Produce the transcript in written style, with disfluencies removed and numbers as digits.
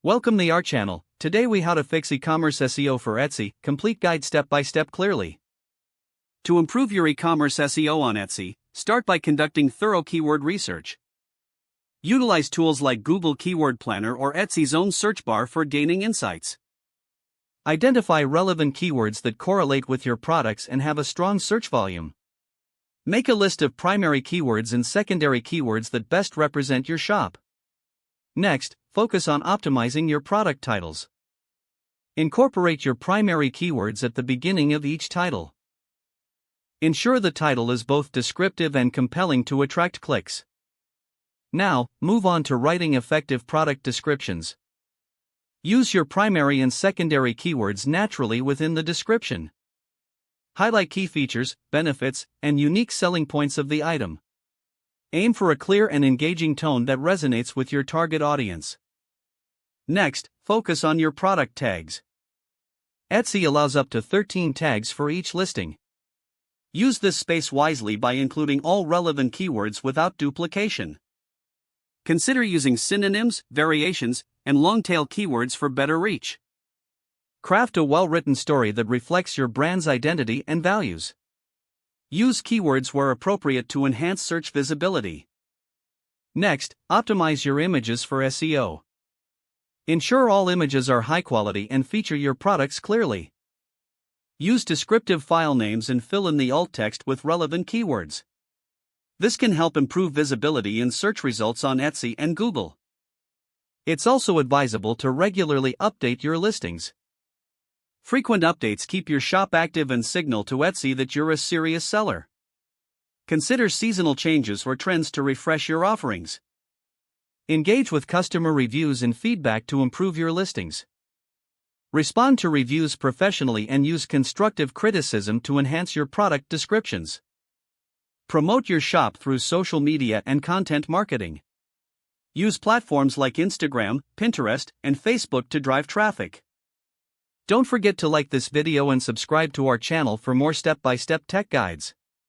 Welcome to our channel. Today we how to fix e-commerce SEO for Etsy, complete guide step by step clearly. To improve your e-commerce SEO on Etsy, start by conducting thorough keyword research. Utilize tools like Google Keyword Planner or Etsy's own search bar for gaining insights. Identify relevant keywords that correlate with your products and have a strong search volume. Make a list of primary keywords and secondary keywords that best represent your shop. Next, focus on optimizing your product titles. Incorporate your primary keywords at the beginning of each title. Ensure the title is both descriptive and compelling to attract clicks. Now, move on to writing effective product descriptions. Use your primary and secondary keywords naturally within the description. Highlight key features, benefits, and unique selling points of the item. Aim for a clear and engaging tone that resonates with your target audience. Next, focus on your product tags. Etsy allows up to 13 tags for each listing. Use this space wisely by including all relevant keywords without duplication. Consider using synonyms, variations, and long-tail keywords for better reach. Craft a well-written story that reflects your brand's identity and values. Use keywords where appropriate to enhance search visibility. Next, optimize your images for SEO. Ensure all images are high quality and feature your products clearly. Use descriptive file names and fill in the alt text with relevant keywords. This can help improve visibility in search results on Etsy and Google. It's also advisable to regularly update your listings. Frequent updates keep your shop active and signal to Etsy that you're a serious seller. Consider seasonal changes or trends to refresh your offerings. Engage with customer reviews and feedback to improve your listings. Respond to reviews professionally and use constructive criticism to enhance your product descriptions. Promote your shop through social media and content marketing. Use platforms like Instagram, Pinterest, and Facebook to drive traffic. Don't forget to like this video and subscribe to our channel for more step-by-step tech guides.